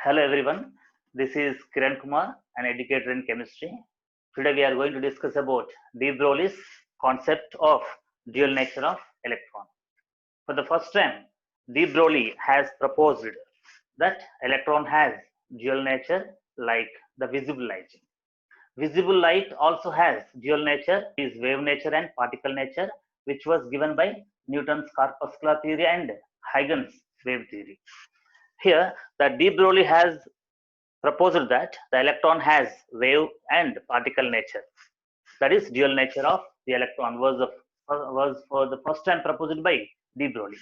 Hello everyone, this is Kiran Kumar, an educator in chemistry. Today we are going to discuss about de Broglie's concept of dual nature of electron. For the first time, de Broglie has proposed that electron has dual nature like the visible light. Visible light also has dual nature, is wave nature and particle nature, which was given by Newton's corpuscular theory and Huygens wave theory. Here, the de Broglie has proposed that the electron has wave and particle nature. That is, dual nature of the electron was for the first time proposed by de Broglie.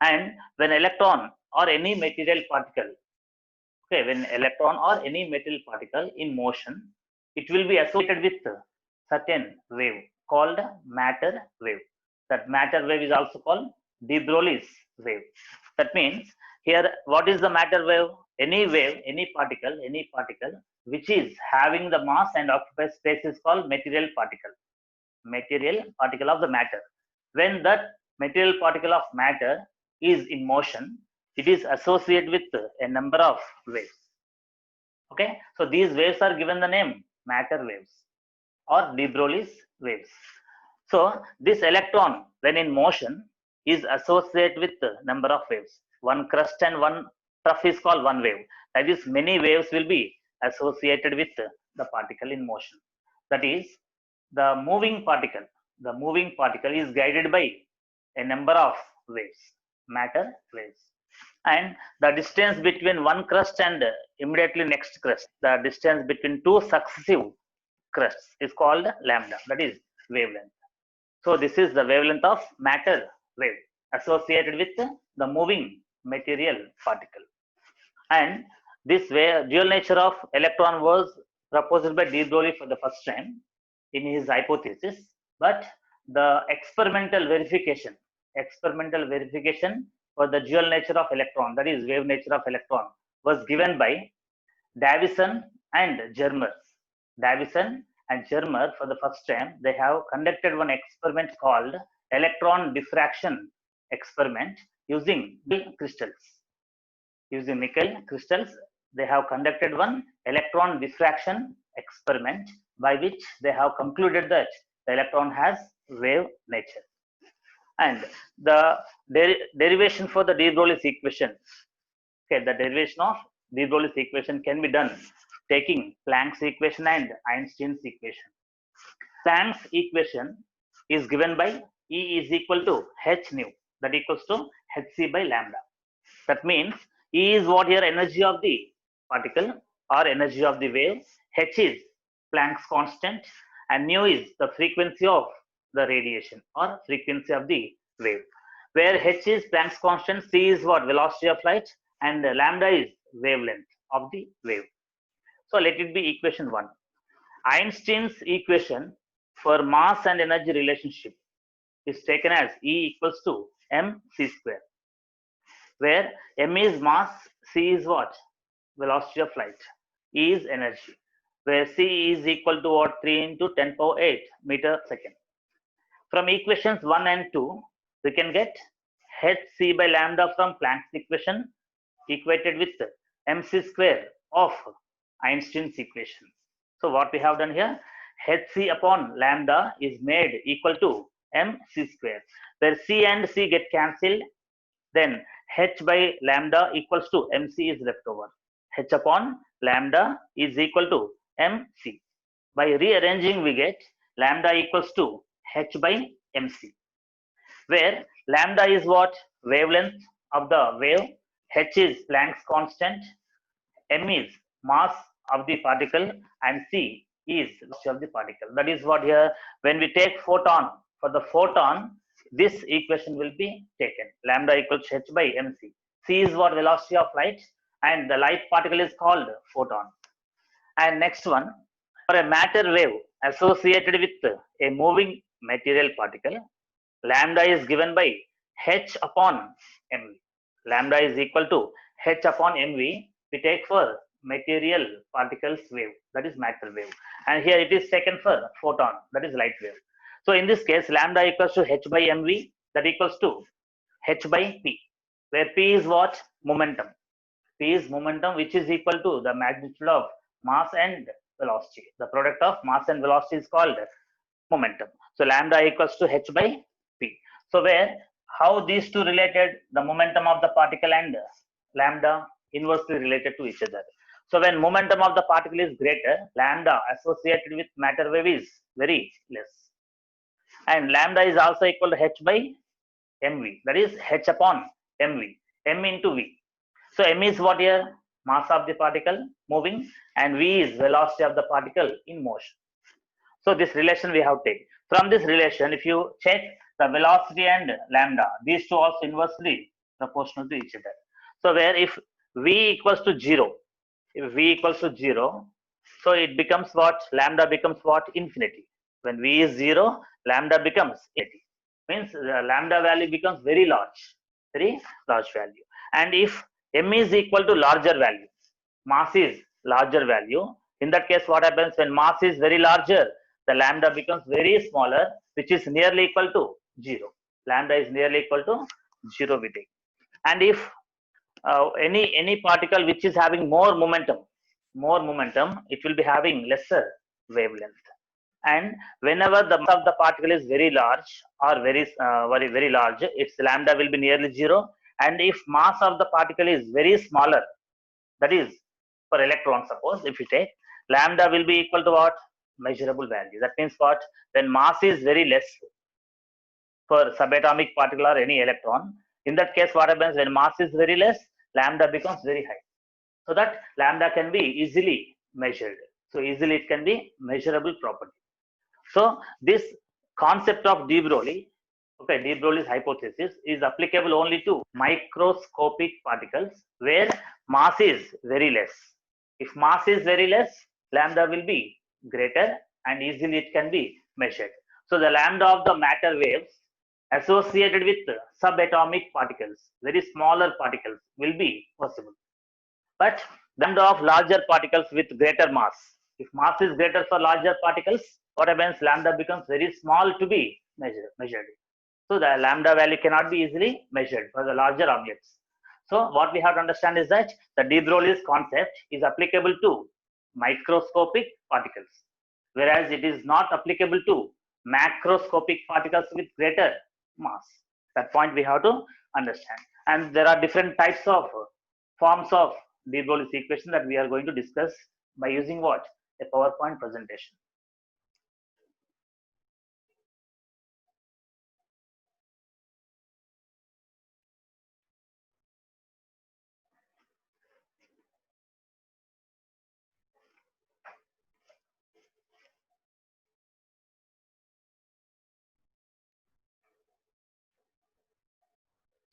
And when electron or any material particle, when electron or any material particle in motion, it will be associated with certain wave called matter wave. That matter wave is also called de Broglie's wave. That means here, what is the matter wave? Any wave, any particle which is having the mass and occupies space is called material particle. Material particle of the matter. When that material particle of matter is in motion, it is associated with a number of waves. Okay, so these waves are given the name matter waves or de Broglie's waves. So this electron, when in motion, is associated with the number of waves. One crust and one trough is called one wave. That is, many waves will be associated with the particle in motion. That is, the moving particle. The moving particle is guided by a number of waves, matter waves. And the distance between one crust and immediately next crust, the distance between two successive crusts is called lambda. That is wavelength. So this is the wavelength of matter wave associated with the moving material particle. And this dual nature of electron was proposed by de Broglie for the first time in his hypothesis, but the experimental verification for the dual nature of electron, that is wave nature of electron, was given by Davison and Germer. Davison and Germer, for the first time, they have conducted one experiment called electron diffraction experiment using nickel crystals. Using nickel crystals, they have conducted one electron diffraction experiment by which they have concluded that the electron has wave nature. And the derivation for the de Broglie's equation, the derivation of de Broglie's equation can be done taking Planck's equation and Einstein's equation. Planck's equation is given by E is equal to h nu, that equals to hc by lambda. That means E is what here energy of the particle or energy of the wave, h is Planck's constant, and nu is the frequency of the radiation or frequency of the wave. Where h is Planck's constant, c is what velocity of light, and lambda is wavelength of the wave. So let it be equation 1. Einstein's equation for mass and energy relationship is taken as E equals to mc square, where m is mass, c is what? Velocity of light, E is energy, where c is equal to what? 3 into 10 power 8 meter second. From equations 1 and 2, we can get hc by lambda from Planck's equation equated with mc square of Einstein's equation. So what we have done here, hc upon lambda is made equal to mc square, where c and c get cancelled, then h by lambda equals to mc is left over. H upon lambda is equal to mc. By rearranging, we get lambda equals to h by mc, where lambda is what? Wavelength of the wave, h is Planck's constant, m is mass of the particle, and c is velocity of the particle. That is what here, when we take photon, for the photon, this equation will be taken. Lambda equals h by mc. C is what? Velocity of light, and the light particle is called photon. And next one, for a matter wave associated with a moving material particle, lambda is given by h upon mv. Lambda is equal to h upon mv. We take for material particles wave, that is matter wave, and here it is taken for photon, that is light wave. So in this case, lambda equals to h by mv, that equals to h by p, where p is what? Momentum. P is momentum, which is equal to the magnitude of mass and velocity. The product of mass and velocity is called momentum. So lambda equals to h by p. So where how these two related, the momentum of the particle and lambda inversely related to each other. So when momentum of the particle is greater, lambda associated with matter wave is very less. And lambda is also equal to h by mv, that is h upon mv, m into v. So m is what here? Mass of the particle moving, and v is velocity of the particle in motion. So this relation we have taken. From this relation, if you check the velocity and lambda, these two also inversely proportional to each other. So where if v equals to 0, if v equals to 0, so it becomes what? Lambda becomes what? Infinity. When v is 0, lambda becomes infinity. Means the lambda value becomes very large value. And if m is equal to larger value, mass is larger value, in that case what happens? When mass is very larger, the lambda becomes very smaller, which is nearly equal to 0. Lambda is nearly equal to 0 we take. And if any particle which is having more momentum, it will be having lesser wavelength. And whenever the mass of the particle is very large or very large, its lambda will be nearly 0. And if mass of the particle is very smaller, that is for electron, suppose if you take, lambda will be equal to what? Measurable value. That means what? When mass is very less for subatomic particle or any electron, in that case what happens? When mass is very less, lambda becomes very high. So that lambda can be easily measured. So easily it can be measurable property. So this concept of de Broglie, okay, de Broglie's hypothesis is applicable only to microscopic particles where mass is very less. If mass is very less, lambda will be greater and easily it can be measured. So the lambda of the matter waves associated with subatomic particles, very smaller particles, will be possible. But lambda of larger particles with greater mass, if mass is greater for larger particles, what happens? Lambda becomes very small to be measured. So the lambda value cannot be easily measured for the larger objects. So what we have to understand is that the de Broglie's concept is applicable to microscopic particles, whereas it is not applicable to macroscopic particles with greater mass. That point we have to understand. And there are different types of forms of de Broglie's equation that we are going to discuss by using what? A PowerPoint presentation.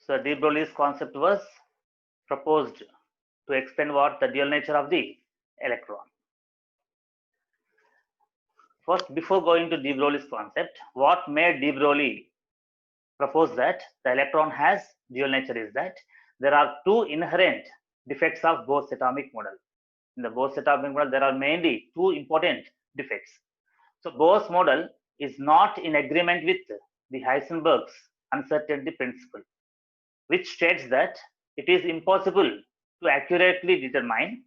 So de Broglie's concept was proposed to explain what? The dual nature of the electron. First, before going to de Broglie's concept, what made de Broglie propose that the electron has dual nature is that there are two inherent defects of Bohr's atomic model. In the Bohr's atomic model, there are mainly two important defects. So Bohr's model is not in agreement with the Heisenberg's uncertainty principle, which states that it is impossible to accurately determine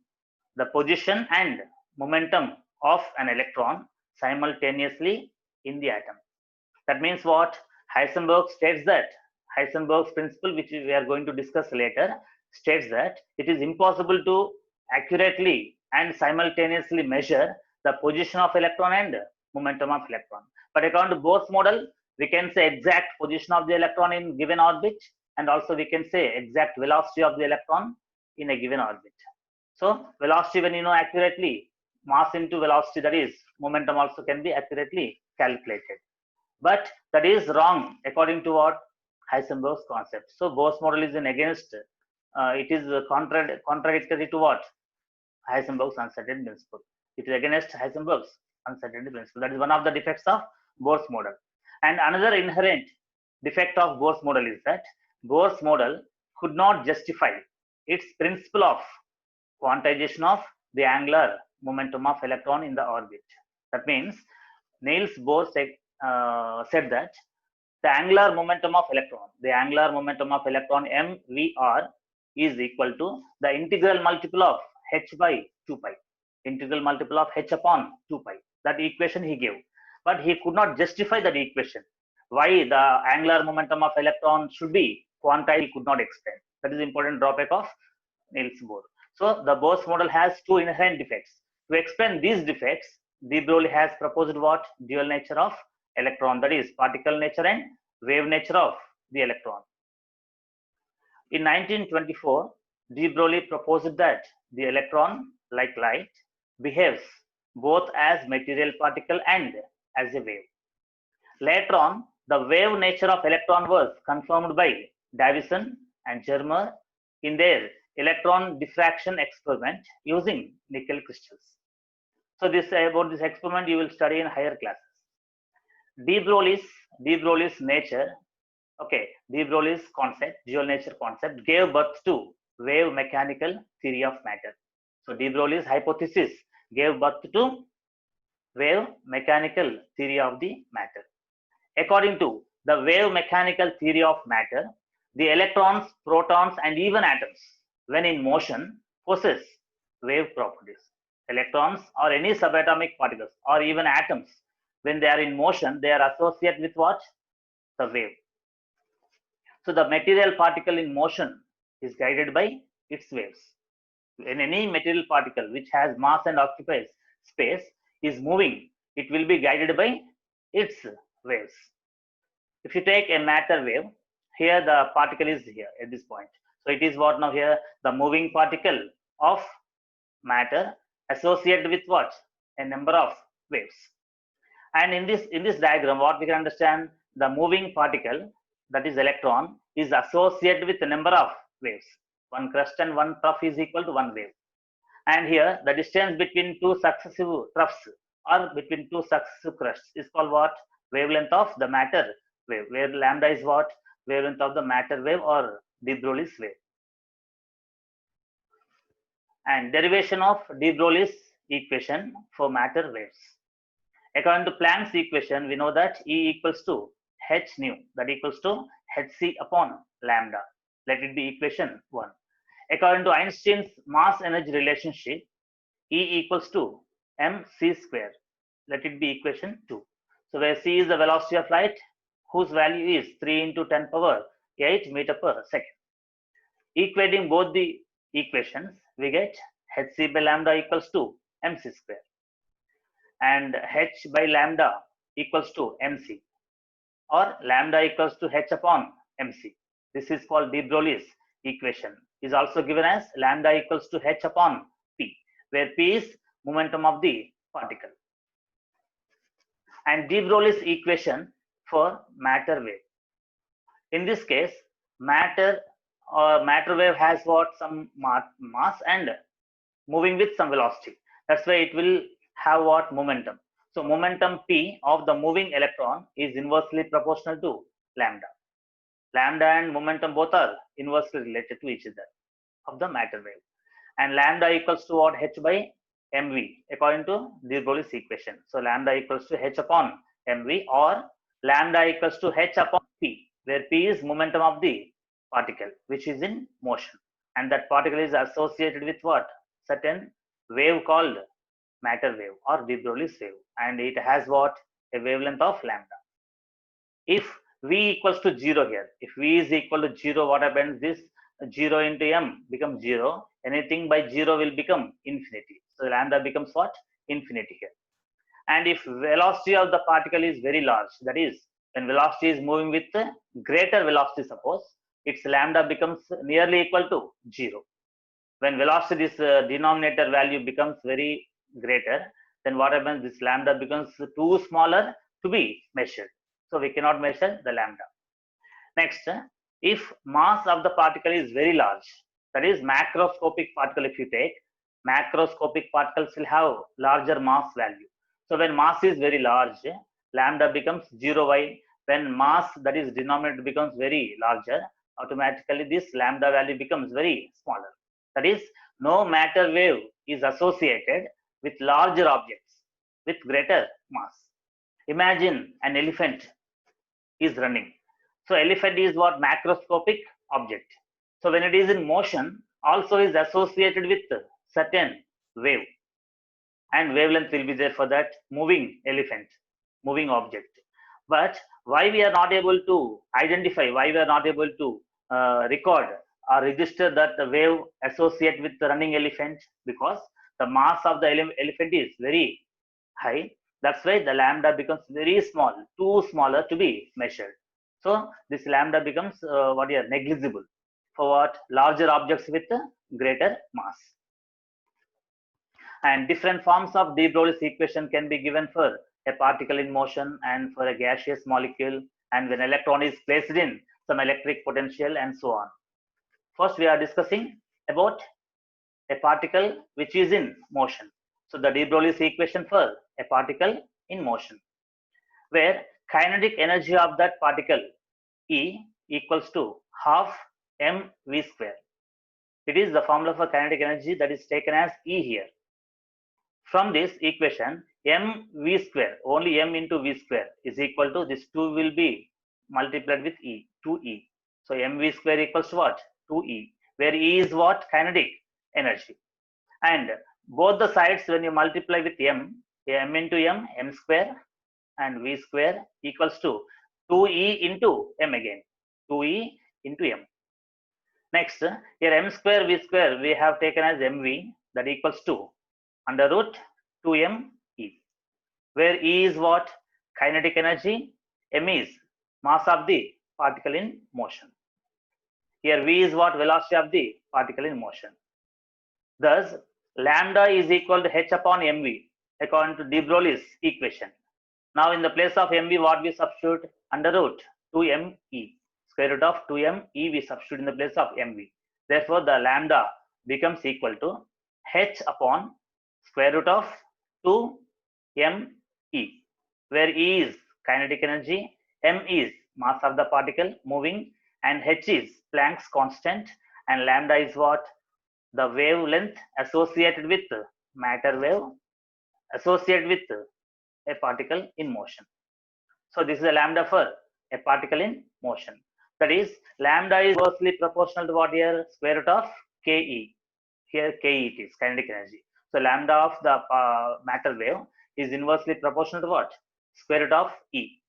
the position and momentum of an electron simultaneously in the atom. That means what? Heisenberg states that Heisenberg's principle, which we are going to discuss later, states that it is impossible to accurately and simultaneously measure the position of electron and momentum of electron. But according to Bohr's model, we can say exact position of the electron in given orbit, and also we can say exact velocity of the electron in a given orbit. So velocity, when you know accurately, mass into velocity, that is momentum, also can be accurately calculated. But that is wrong according to what? Heisenberg's concept. So Bohr's model is in against, it is contradictory to what? Heisenberg's uncertainty principle. It is against Heisenberg's uncertainty principle. That is one of the defects of Bohr's model. And another inherent defect of Bohr's model is that Bohr's model could not justify its principle of quantization of the angular momentum of electron in the orbit. That means Niels Bohr said that the angular momentum of electron mvr, is equal to the integral multiple of h by 2 pi. Integral multiple of h upon 2 pi. That equation he gave. But he could not justify that equation. Why the angular momentum of electron should be quantized, he could not explain. That is the important drawback of Niels Bohr. So the Bohr's model has two inherent defects. To explain these defects, de Broglie has proposed what? Dual nature of electron, that is particle nature and wave nature of the electron. In 1924, de Broglie proposed that the electron, like light, behaves both as material particle and as a wave. Later on, the wave nature of electron was confirmed by Davison and Germer in their electron diffraction experiment using nickel crystals. So about this experiment you will study in higher classes. De Broglie's nature, okay, de Broglie's concept, dual nature concept, gave birth to wave mechanical theory of matter. So de Broglie's hypothesis gave birth to wave mechanical theory of the matter. According to the wave mechanical theory of matter, the electrons, protons, and even atoms, when in motion, possess wave properties. Electrons or any subatomic particles or even atoms, when they are in motion, they are associated with what? The wave. So the material particle in motion is guided by its waves. When any material particle which has mass and occupies space is moving, it will be guided by its waves. If you take a matter wave, here the particle is here at this point. So it is what now here? The moving particle of matter associated with what? A number of waves. And in this diagram, what we can understand, the moving particle, that is electron, is associated with a number of waves. One crust and one trough is equal to one wave. And here the distance between two successive troughs or between two successive crusts is called what? Wavelength of the matter wave, where lambda is what? Wavelength of the matter wave or de Broglie's wave. And derivation of de Broglie's equation for matter waves. According to Planck's equation, we know that E equals to h nu, that equals to hc upon lambda. Let it be equation 1. According to Einstein's mass energy relationship, E equals to mc square. Let it be equation 2. So where c is the velocity of light, whose value is 3 into 10 power 8 meter per second. Equating both the equations, we get hc by lambda equals to mc square and h by lambda equals to mc, or lambda equals to h upon mc. This is called de Broglie's equation. Is also given as lambda equals to h upon p, where p is momentum of the particle. And de Broglie's equation for matter wave. In this case, matter wave has what? Some mass and moving with some velocity. That's why it will have what? Momentum. So momentum p of the moving electron is inversely proportional to lambda. Lambda and momentum both are inversely related to each other of the matter wave. And lambda equals to what? H by mv according to de Broglie's equation. So lambda equals to h upon mv, or lambda equals to h upon p, where p is momentum of the particle which is in motion, and that particle is associated with what? Certain wave called matter wave or de Broglie's wave, and it has what? A wavelength of lambda. If v equals to 0 here, if v is equal to 0, what happens? This 0 into m becomes 0. Anything by 0 will become infinity. So lambda becomes what? Infinity here. And if velocity of the particle is very large, that is when velocity is moving with greater velocity, suppose its lambda becomes nearly equal to 0. When velocity, this denominator value becomes very greater, then what happens? This lambda becomes too smaller to be measured. So we cannot measure the lambda. Next, if mass of the particle is very large, that is macroscopic particle, if you take, macroscopic particles will have larger mass value. So when mass is very large, lambda becomes 0. Why? When mass, that is denominator, becomes very larger, automatically this lambda value becomes very smaller. That is, no matter wave is associated with larger objects with greater mass. Imagine an elephant is running. So elephant is what? Macroscopic object. So when it is in motion, also is associated with certain wave, and wavelength will be there for that moving elephant, moving object. But why we are not able to identify, why we are not able to record or register that the wave associate with the running elephant? Because the mass of the elephant is very high. That's why the lambda becomes very small, too smaller to be measured. So this lambda becomes negligible for what larger objects with greater mass. And different forms of de Broglie's equation can be given for a particle in motion and for a gaseous molecule, and when electron is placed in some electric potential and so on. First, we are discussing about a particle which is in motion. So the de Broglie's equation for a particle in motion, where kinetic energy of that particle E equals to half mv square. It is the formula for kinetic energy that is taken as E here. From this equation, mv square, only m into v square is equal to this 2 will be multiplied with E, 2E. So mv square equals to what? 2E, where E is what? Kinetic energy. And both the sides, when you multiply with m into m square, and v square equals to 2E into m again, 2E into m. Next, here m square v square we have taken as mv, that equals to under root 2m E, where E is what? Kinetic energy, m is mass of the particle in motion. Here v is what? Velocity of the particle in motion. Thus, lambda is equal to h upon mv according to de Broglie's equation. Now in the place of mv, what we substitute? Under root 2m E, square root of 2m E we substitute in the place of mv. Therefore, the lambda becomes equal to h upon square root of 2m E, where E is kinetic energy, m is mass of the particle moving, and h is Planck's constant, and lambda is what? The wavelength associated with matter wave associated with a particle in motion. So this is a lambda for a particle in motion. That is, lambda is inversely proportional to what here? Square root of Ke. Here Ke it is kinetic energy. So lambda of the matter wave is inversely proportional to what? Square root of E.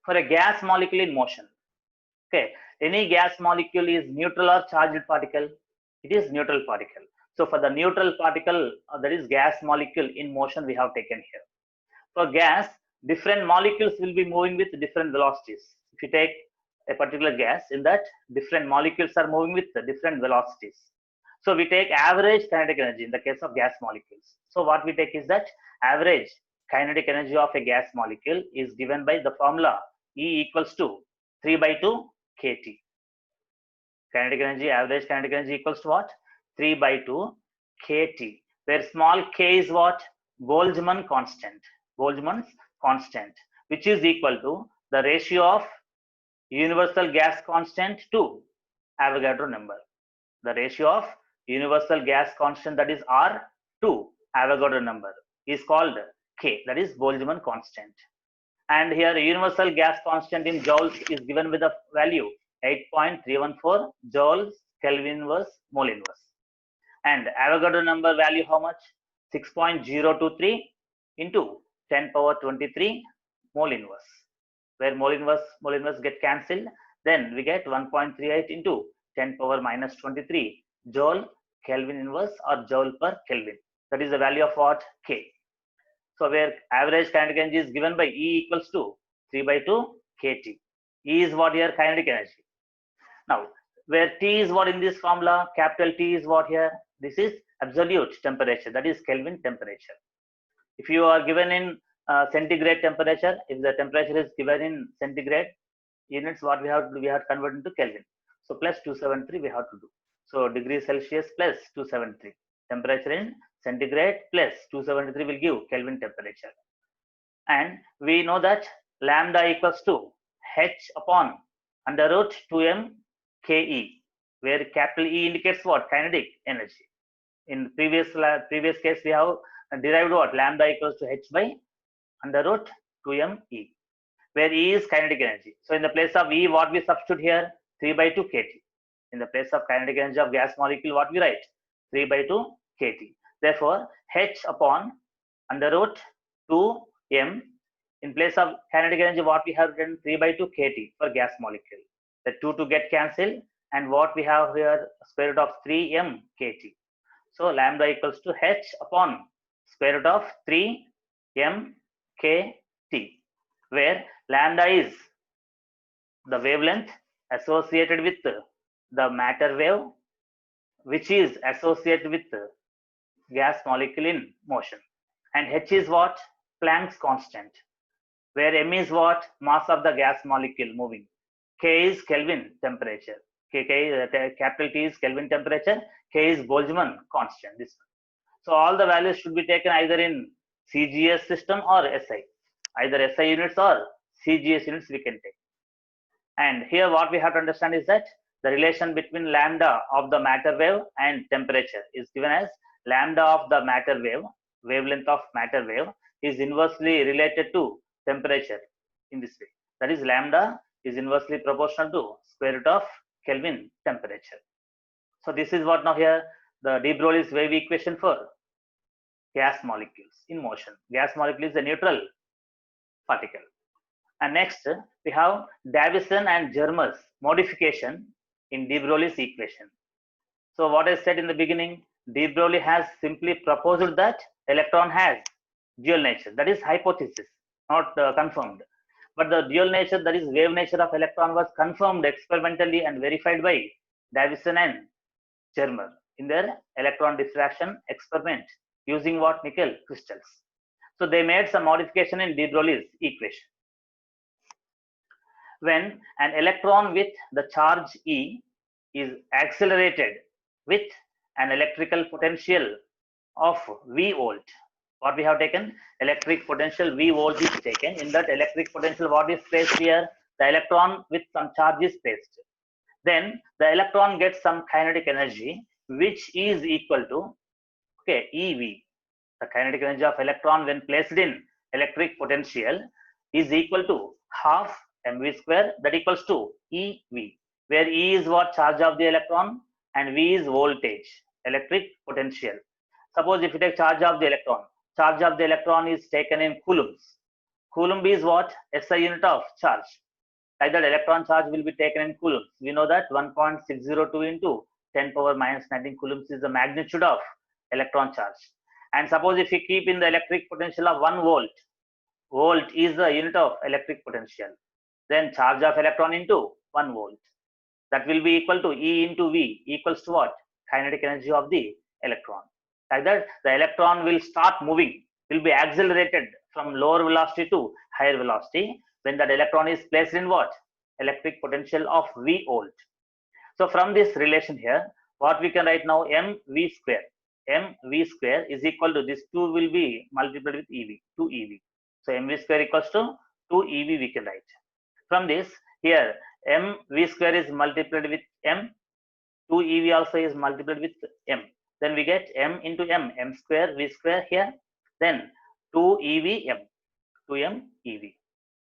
For a gas molecule in motion, okay, any gas molecule is neutral or charged particle? It is neutral particle. So for the neutral particle, that is gas molecule in motion, we have taken here. For gas, different molecules will be moving with different velocities. If you take a particular gas, in that different molecules are moving with different velocities. So we take average kinetic energy in the case of gas molecules. So what we take is that average kinetic energy of a gas molecule is given by the formula E equals to 3 by 2 kT. Kinetic energy, average kinetic energy equals to what? 3 by 2 kT, where small k is what? Boltzmann constant. Boltzmann's constant, which is equal to the ratio of universal gas constant to Avogadro number. The ratio of universal gas constant, that is R, to Avogadro number is called K, that is Boltzmann constant. And here universal gas constant in joules is given with the value 8.314 joules Kelvin inverse mole inverse. And Avogadro number value how much? 6.023 into 10 power 23 mole inverse, where mole inverse get cancelled. Then we get 1.38 into 10 power minus 23 joule Kelvin inverse or joule per Kelvin. That is the value of what? K. So where average kinetic energy is given by E equals to 3 by 2 kT. E is what here? Kinetic energy. Now, where T is what in this formula? Capital T is what here? This is absolute temperature, that is Kelvin temperature. If you are given in centigrade temperature, if the temperature is given in centigrade units, what we have to do? We have to convert into Kelvin. So plus 273 we have to do. So degree Celsius plus 273. Temperature in centigrade plus 273 will give Kelvin temperature. And we know that lambda equals to h upon under root 2m Ke, where capital E indicates what? Kinetic energy. In previous case, we have derived what? Lambda equals to h by under root 2m E, where E is kinetic energy. So in the place of E, what we substitute here? 3 by 2 kT. In the place of kinetic energy of gas molecule, what we write? 3 by 2 kT. Therefore, H upon under root 2 m. In place of kinetic energy, what we have written? 3 by 2 kT for gas molecule. The 2 to get cancelled, and what we have here, square root of 3 m kT. So lambda equals to H upon square root of 3 m kT, where lambda is the wavelength associated with the matter wave, which is associated with gas molecule in motion, and H is what? Planck's constant, where m is what? Mass of the gas molecule moving. K is Kelvin temperature. Capital T is Kelvin temperature. K is Boltzmann constant. This one. So all the values should be taken either in CGS system or SI. Either SI units or CGS units we can take. And here what we have to understand is that the relation between lambda of the matter wave and temperature is given as lambda of the matter wave, wavelength of matter wave, is inversely related to temperature in this way. That is, lambda is inversely proportional to square root of Kelvin temperature. So this is what now here the de Broglie's wave equation for gas molecules in motion. Gas molecule is a neutral particle. And next we have Davison and Germer's modification in de Broglie's equation. So what I said in the beginning, de Broglie has simply proposed that electron has dual nature. That is hypothesis, not confirmed. But the dual nature, that is wave nature of electron, was confirmed experimentally and verified by Davison and Germer in their electron diffraction experiment using what? Nickel crystals. So they made some modification in de Broglie's equation. When an electron with the charge E is accelerated with an electrical potential of V volt, what we have taken? Electric potential V volt is taken. In that electric potential, what is placed here? The electron with some charge is placed. Then the electron gets some kinetic energy, which is equal to EV. The kinetic energy of electron when placed in electric potential is equal to half mv square, that equals to EV, where E is what? Charge of the electron, and V is voltage, electric potential. Suppose if you take charge of the electron is taken in coulombs. Coulomb is what? SI unit of charge. Like that, electron charge will be taken in coulombs. We know that 1.602 into 10 power minus 19 coulombs is the magnitude of electron charge. And suppose if you keep in the electric potential of 1 volt, volt is the unit of electric potential, then charge of electron into 1 volt. That will be equal to E into V equals to what? Kinetic energy of the electron. Like that, the electron will start moving, will be accelerated from lower velocity to higher velocity when that electron is placed in what? Electric potential of V volt. So from this relation here, what we can write now? mv square. mv square is equal to this 2 will be multiplied with EV, 2 EV. So mv square equals to 2 EV we can write. From this here, mv square is multiplied with m, 2 EV also is multiplied with m. Then we get m into m square v square here, then 2 EV m, 2m EV.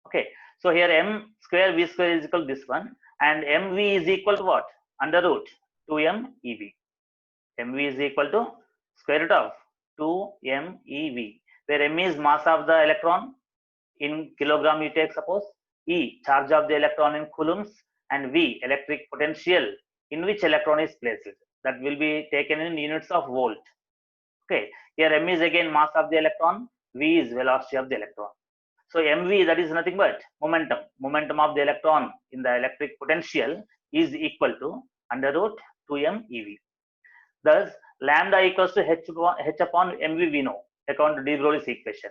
Okay, so here m square v square is equal to this one, and mv is equal to what? Under root 2m EV. mv is equal to square root of 2m EV, where m is mass of the electron in kilogram you take, suppose, E charge of the electron in coulombs, and V electric potential in which electron is placed. That will be taken in units of volt. Okay, here m is again mass of the electron, V is velocity of the electron. So mv, that is nothing but momentum of the electron in the electric potential is equal to under root 2m EV. Thus lambda equals to h upon mv we know according to de Broglie's equation.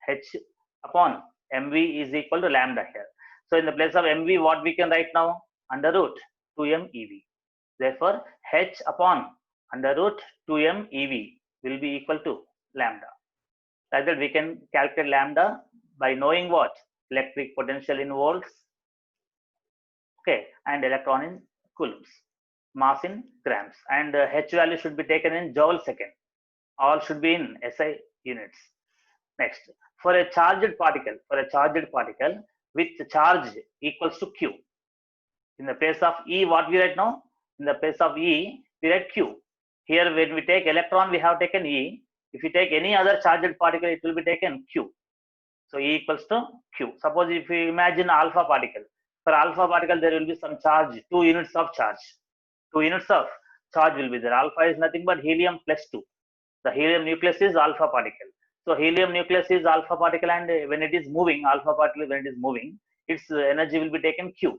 H upon mv is equal to lambda here. So in the place of mv, what we can write now? Under root 2m EV. Therefore h upon under root 2m EV will be equal to lambda. Like that we can calculate lambda by knowing what? Electric potential in volts, okay, and electron in coulombs, mass in grams, and h value should be taken in joule second. All should be in SI units. Next, for a charged particle with charge equals to q, In the place of E, what we write now? In the place of E, we write Q. Here, when we take electron, we have taken E. If we take any other charged particle, it will be taken Q. So E equals to Q. Suppose if we imagine alpha particle. For alpha particle, there will be some charge, 2 units of charge. 2 units of charge will be there. Alpha is nothing but helium plus 2. The helium nucleus is alpha particle. So helium nucleus is alpha particle, and when it is moving, alpha particle, when it is moving, its energy will be taken Q.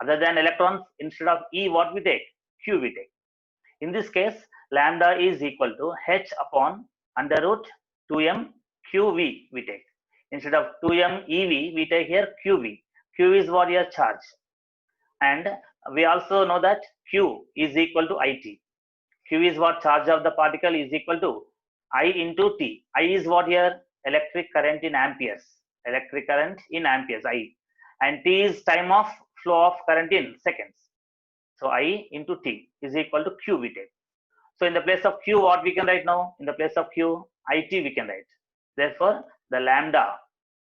Other than electrons, instead of E, what we take? Q we take. In this case, lambda is equal to H upon under root 2m QV we take. Instead of 2m EV, we take here QV. Q is what here? Charge. And we also know that Q is equal to IT. Q is what? Charge of the particle is equal to I into T. I is what here? Electric current in amperes. Electric current in amperes, I. And T is time of flow of current in seconds. So I into T is equal to Q we take. So in the place of Q, what we can write now? In the place of Q, IT we can write. Therefore, the lambda,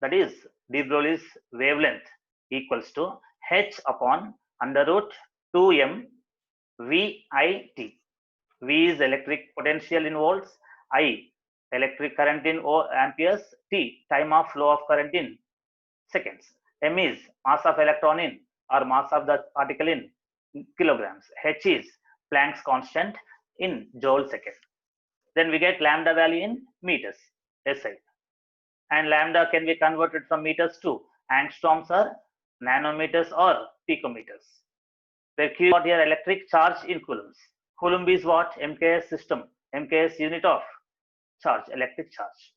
that is de Broglie's wavelength, equals to H upon under root 2m VIT. V is electric potential in volts, I electric current in amperes, T time of flow of current in seconds. M is mass of electron in, or mass of the particle in kilograms. H is Planck's constant in joule second. Then we get lambda value in meters, SI. And lambda can be converted from meters to angstroms or nanometers or picometers. Where Q what here? Electric charge in coulombs. Coulomb is what? MKS system. MKS unit of charge, electric charge.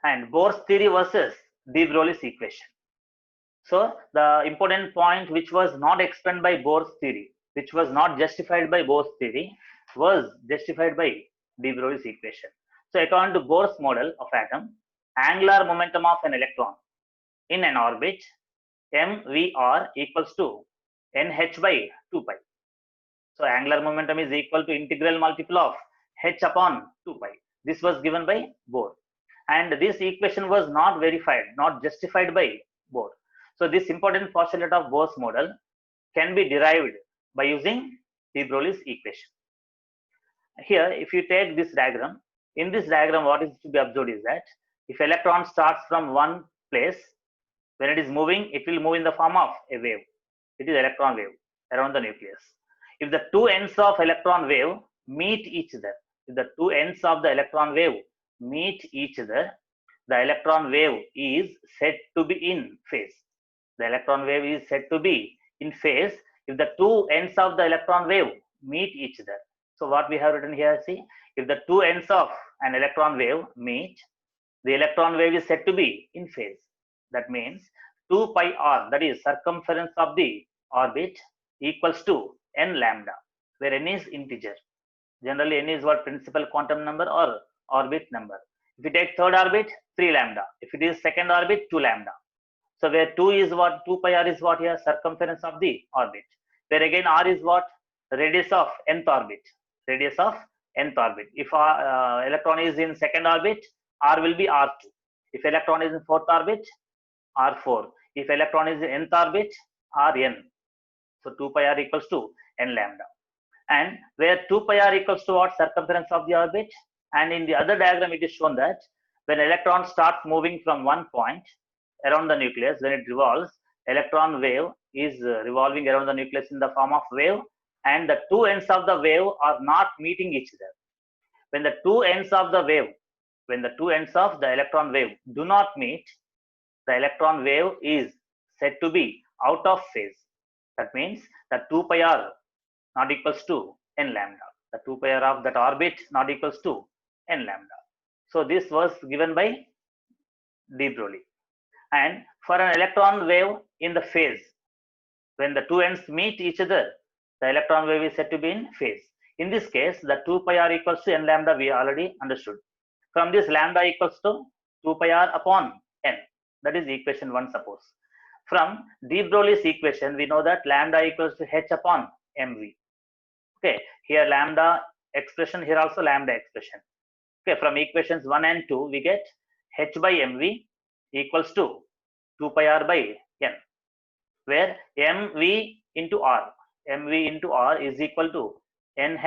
And Bohr's theory versus de Broglie's equation. So the important point which was not explained by Bohr's theory, which was not justified by Bohr's theory, was justified by de Broglie's equation. So according to Bohr's model of atom, angular momentum of an electron in an orbit, mvr equals to nh by 2 pi. So angular momentum is equal to integral multiple of h upon 2 pi. This was given by Bohr. And this equation was not verified, not justified by Bohr. So this important postulate of Bohr's model can be derived by using de Broglie's equation. Here, if you take this diagram, in this diagram, what is to be observed is that if electron starts from one place, when it is moving, it will move in the form of a wave. It is electron wave around the nucleus. If the two ends of electron wave meet each other, if the two ends of the electron wave meet each other, the electron wave is said to be in phase. The electron wave is said to be in phase if the two ends of the electron wave meet each other. So what we have written here, see, if the two ends of an electron wave meet, the electron wave is said to be in phase. That means 2 pi r, that is circumference of the orbit, equals to n lambda, where n is integer. Generally, n is what? Principal quantum number or orbit number. If you take third orbit, 3 lambda. If it is second orbit, 2 lambda. So where 2 is what? 2 pi r is what here? Circumference of the orbit. Where again r is what? Radius of nth orbit. Radius of nth orbit. If electron is in second orbit, r will be r2. If electron is in fourth orbit, r4. If electron is in nth orbit, rn. So 2 pi r equals to n lambda. And where 2 pi r equals to what? Circumference of the orbit. And in the other diagram, it is shown that when electron starts moving from one point around the nucleus, when it revolves, electron wave is revolving around the nucleus in the form of wave, and the two ends of the wave are not meeting each other. When the two ends of the wave, when the two ends of the electron wave do not meet, the electron wave is said to be out of phase. That means the 2 pi r not equals to n lambda. The 2 pi r of that orbit not equals to n lambda. So this was given by de Broglie. And for an electron wave in the phase, when the two ends meet each other, the electron wave is said to be in phase. In this case, the 2 pi r equals to n lambda we already understood. From this, lambda equals to 2 pi r upon n. That is equation 1, suppose. From de Broglie's equation, we know that lambda equals to h upon mv. Okay, here lambda expression, here also lambda expression. Okay, from equations 1 and 2, we get h by mv equals to 2 pi r by n. where mv into r, mv into r is equal to nh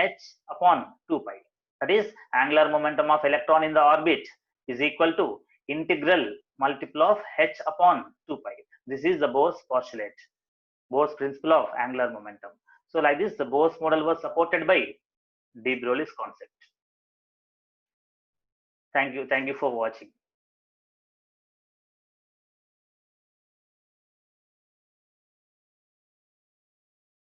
upon 2 pi. That is, angular momentum of electron in the orbit is equal to integral multiple of h upon 2 pi. This is the Bose postulate, Bose principle of angular momentum. So like this, the Bose model was supported by de Broglie's concept. Thank you for watching.